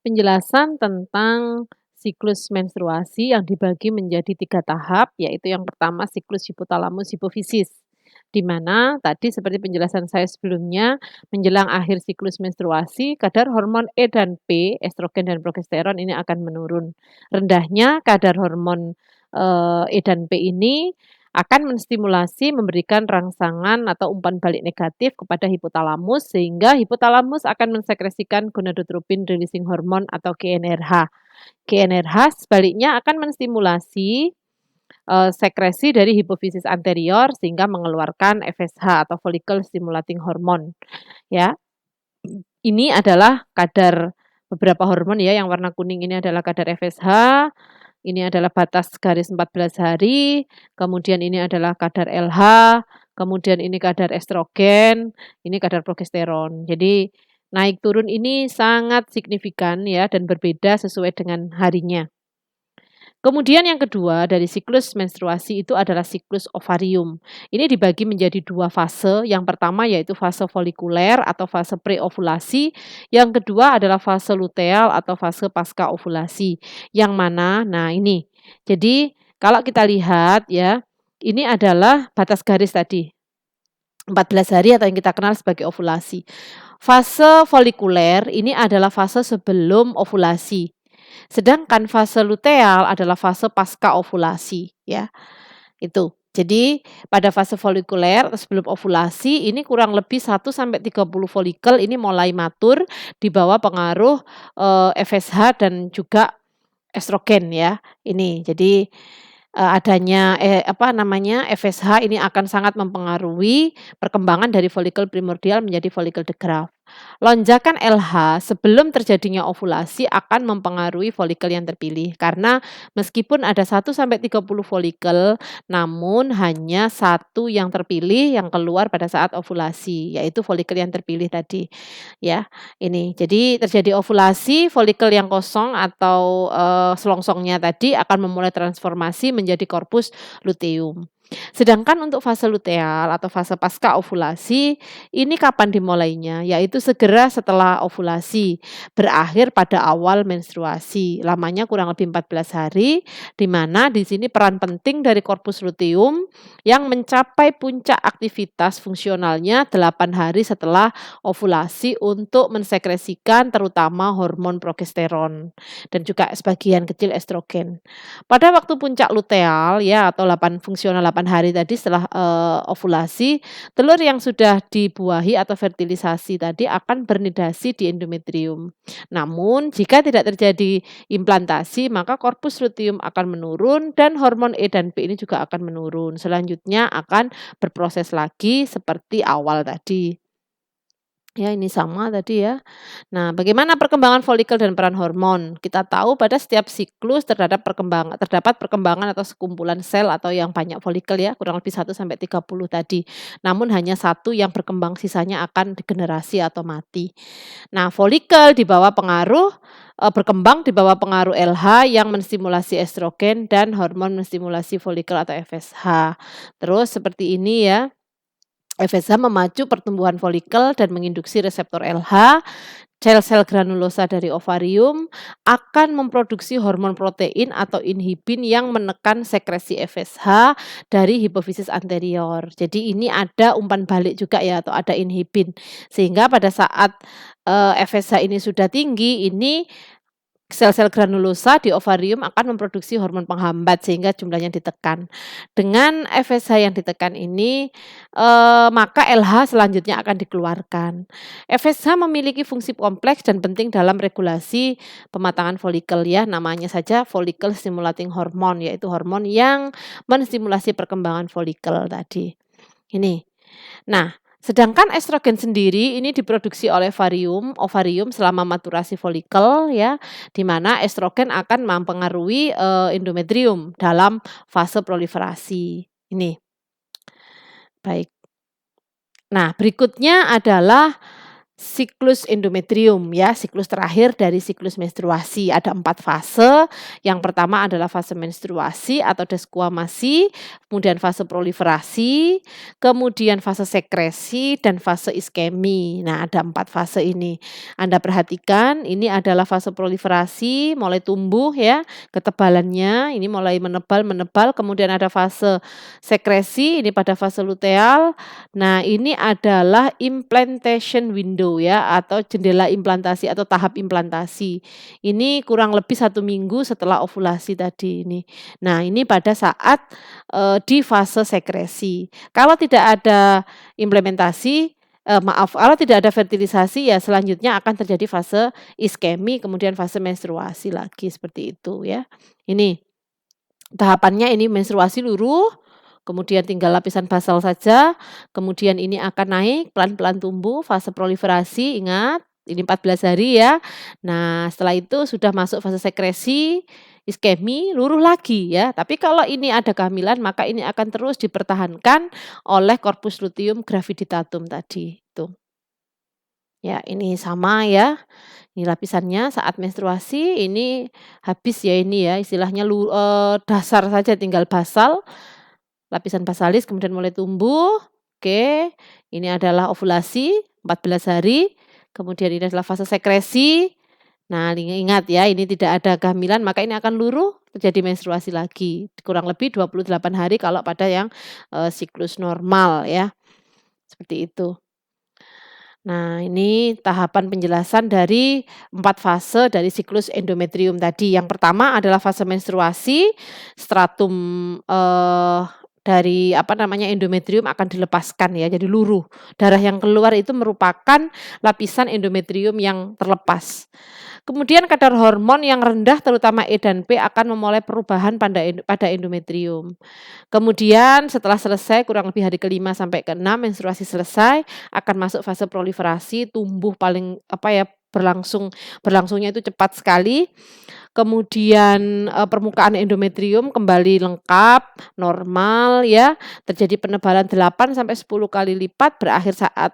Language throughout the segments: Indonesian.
Penjelasan tentang siklus menstruasi yang dibagi menjadi 3 tahap, yaitu yang pertama siklus hipotalamus hipofisis, di mana tadi seperti penjelasan saya sebelumnya, menjelang akhir siklus menstruasi, kadar hormon E dan P, estrogen dan progesteron ini akan menurun. Rendahnya kadar hormon, E dan P ini akan menstimulasi memberikan rangsangan atau umpan balik negatif kepada hipotalamus, sehingga hipotalamus akan mensekresikan gonadotropin releasing hormone atau GnRH. GnRH sebaliknya akan menstimulasi, sekresi dari hipofisis anterior sehingga mengeluarkan FSH atau follicle stimulating hormone, ya. Ini adalah kadar beberapa hormon ya, yang warna kuning ini adalah kadar FSH, ini adalah batas garis 14 hari, kemudian ini adalah kadar LH, kemudian ini kadar estrogen, ini kadar progesteron. Jadi naik turun ini sangat signifikan ya dan berbeda sesuai dengan harinya. Kemudian yang kedua dari siklus menstruasi itu adalah siklus ovarium. Ini dibagi menjadi 2 fase, yang pertama yaitu fase folikuler atau fase preovulasi, yang kedua adalah fase luteal atau fase pasca ovulasi. Yang mana nah ini, jadi kalau kita lihat ya, ini adalah batas garis tadi, 14 hari atau yang kita kenal sebagai ovulasi. Fase folikuler ini adalah fase sebelum ovulasi. Sedangkan fase luteal adalah fase pasca ovulasi ya, itu. Jadi pada fase folikuler atau sebelum ovulasi ini kurang lebih 1 sampai 30 folikel ini mulai matur di bawah pengaruh, FSH dan juga estrogen ya, ini. Jadi adanya, FSH ini akan sangat mempengaruhi perkembangan dari folikel primordial menjadi folikel de Graaff. Lonjakan LH sebelum terjadinya ovulasi akan mempengaruhi folikel yang terpilih, karena meskipun ada 1 sampai 30 folikel, namun hanya satu yang terpilih yang keluar pada saat ovulasi, yaitu folikel yang terpilih tadi, ya. Ini, jadi terjadi ovulasi, folikel yang kosong atau, selongsongnya tadi akan memulai transformasi menjadi korpus luteum. Sedangkan untuk fase luteal atau fase pasca ovulasi, ini kapan dimulainya? Yaitu segera setelah ovulasi, berakhir pada awal menstruasi. Lamanya kurang lebih 14 hari, di mana di sini peran penting dari korpus luteum yang mencapai puncak aktivitas fungsionalnya 8 hari setelah ovulasi untuk mensekresikan terutama hormon progesteron dan juga sebagian kecil estrogen. Pada waktu puncak luteal ya atau fungsional 8 hari tadi setelah, ovulasi, telur yang sudah dibuahi atau fertilisasi tadi akan bernidasi di endometrium. Namun jika tidak terjadi implantasi, maka korpus luteum akan menurun dan hormon E dan P ini juga akan menurun. Selanjutnya akan berproses lagi seperti awal tadi. Ya, ini sama tadi ya. Nah, bagaimana perkembangan folikel dan peran hormon? Kita tahu pada setiap siklus terdapat perkembangan atau sekumpulan sel atau yang banyak folikel ya, kurang lebih 1 sampai 30 tadi. Namun hanya satu yang berkembang, sisanya akan degenerasi atau mati. Nah, folikel berkembang di bawah pengaruh LH yang menstimulasi estrogen dan hormon menstimulasi folikel atau FSH. Terus seperti ini ya. FSH memacu pertumbuhan folikel dan menginduksi reseptor LH. Sel-sel granulosa dari ovarium akan memproduksi hormon protein atau inhibin yang menekan sekresi FSH dari hipofisis anterior. Jadi ini ada umpan balik juga ya atau ada inhibin. Sehingga pada saat, FSH ini sudah tinggi, ini sel-sel granulosa di ovarium akan memproduksi hormon penghambat sehingga jumlahnya ditekan. Dengan FSH yang ditekan ini, maka LH selanjutnya akan dikeluarkan. FSH memiliki fungsi kompleks dan penting dalam regulasi pematangan folikel ya, namanya saja follicle stimulating hormone, yaitu hormon yang menstimulasi perkembangan folikel tadi. Ini. Nah, sedangkan estrogen sendiri ini diproduksi oleh ovarium selama maturasi folikel ya, di mana estrogen akan mempengaruhi, endometrium dalam fase proliferasi. Ini. Baik. Nah, berikutnya adalah siklus endometrium ya, siklus terakhir dari siklus menstruasi. Ada 4 fase. Yang pertama adalah fase menstruasi atau desquamasi, kemudian fase proliferasi, kemudian fase sekresi, dan fase iskemi. Nah, ada 4 fase ini. Anda perhatikan, ini adalah fase proliferasi, mulai tumbuh ya, ketebalannya ini mulai menebal, kemudian ada fase sekresi, ini pada fase luteal. Nah, ini adalah implantation window ya, atau jendela implantasi atau tahap implantasi. Ini kurang lebih 1 minggu setelah ovulasi tadi ini. Nah, ini pada saat, di fase sekresi. Kalau tidak ada implementasi maaf, kalau tidak ada fertilisasi ya selanjutnya akan terjadi fase iskemi, kemudian fase menstruasi lagi, seperti itu ya. Ini tahapannya ini menstruasi luruh, kemudian tinggal lapisan basal saja, kemudian ini akan naik pelan-pelan tumbuh, fase proliferasi ingat ini 14 hari ya. Nah, setelah itu sudah masuk fase sekresi, iskemi, luruh lagi ya. Tapi kalau ini ada kehamilan maka ini akan terus dipertahankan oleh corpus luteum graviditatum tadi, itu. Ya, ini sama ya, ini lapisannya saat menstruasi, ini habis ya ini ya, istilahnya dasar saja tinggal basal, lapisan basalis kemudian mulai tumbuh, oke. Ini adalah ovulasi 14 hari, kemudian ini adalah fase sekresi. Nah, ingat ya, ini tidak ada kehamilan maka ini akan luruh, terjadi menstruasi lagi, kurang lebih 28 hari kalau pada yang, siklus normal ya, seperti itu. Nah, ini tahapan penjelasan dari 4 fase dari siklus endometrium tadi. Yang pertama adalah fase menstruasi, stratum, dari apa namanya, endometrium akan dilepaskan ya, jadi luruh. Darah yang keluar itu merupakan lapisan endometrium yang terlepas. Kemudian kadar hormon yang rendah terutama E dan P akan memulai perubahan pada endometrium. Kemudian setelah selesai kurang lebih hari ke-5 sampai ke-6 menstruasi selesai, akan masuk fase proliferasi, tumbuh paling apa ya, berlangsungnya itu cepat sekali. Kemudian, permukaan endometrium kembali lengkap, normal ya, terjadi penebalan 8 sampai 10 kali lipat berakhir saat,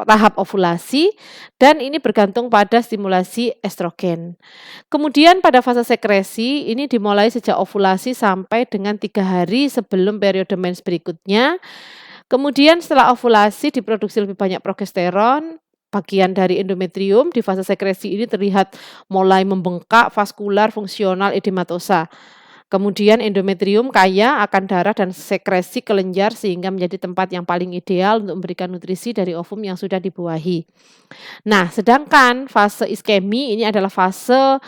tahap ovulasi dan ini bergantung pada stimulasi estrogen. Kemudian pada fase sekresi ini dimulai sejak ovulasi sampai dengan 3 hari sebelum periode mens berikutnya. Kemudian setelah ovulasi diproduksi lebih banyak progesteron, bagian dari endometrium di fase sekresi ini terlihat mulai membengkak, vaskular, fungsional, edematosa. Kemudian endometrium kaya akan darah dan sekresi kelenjar sehingga menjadi tempat yang paling ideal untuk memberikan nutrisi dari ovum yang sudah dibuahi. Nah, sedangkan fase iskemi ini adalah fase,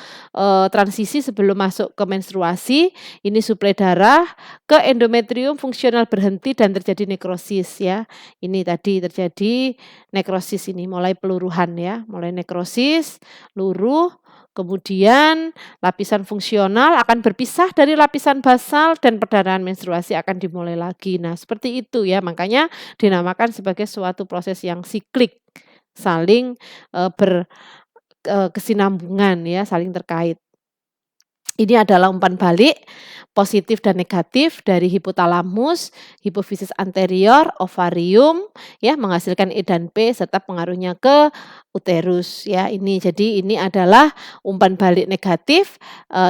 transisi sebelum masuk ke menstruasi, ini suplai darah ke endometrium fungsional berhenti dan terjadi nekrosis ya. Ini tadi terjadi nekrosis ini, mulai peluruhan ya, mulai nekrosis, luruh, kemudian lapisan fungsional akan berpisah dari lapisan basal dan perdarahan menstruasi akan dimulai lagi. Nah, seperti itu ya, makanya dinamakan sebagai suatu proses yang siklik. Saling, kesinambungan ya, saling terkait. Ini adalah umpan balik positif dan negatif dari hipotalamus, hipofisis anterior, ovarium ya, menghasilkan E dan P serta pengaruhnya ke uterus ya. Jadi ini adalah umpan balik negatif,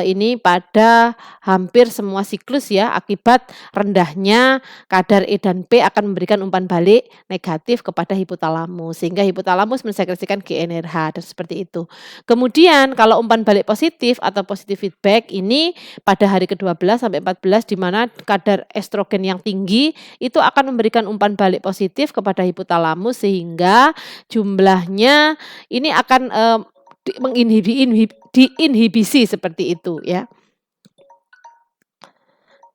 ini pada hampir semua siklus ya, akibat rendahnya kadar E dan P akan memberikan umpan balik negatif kepada hipotalamus, sehingga hipotalamus mensekresikan GnRH dan seperti itu. Kemudian kalau umpan balik positif atau positive feedback ini pada hari ke-12 sampai 14 di mana kadar estrogen yang tinggi itu akan memberikan umpan balik positif kepada hipotalamus sehingga jumlahnya ini akan, diinhibisi seperti itu ya.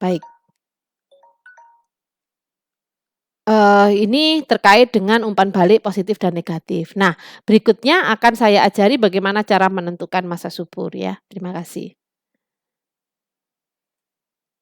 Baik. Ini terkait dengan umpan balik positif dan negatif. Nah, berikutnya akan saya ajari bagaimana cara menentukan masa subur ya. Terima kasih.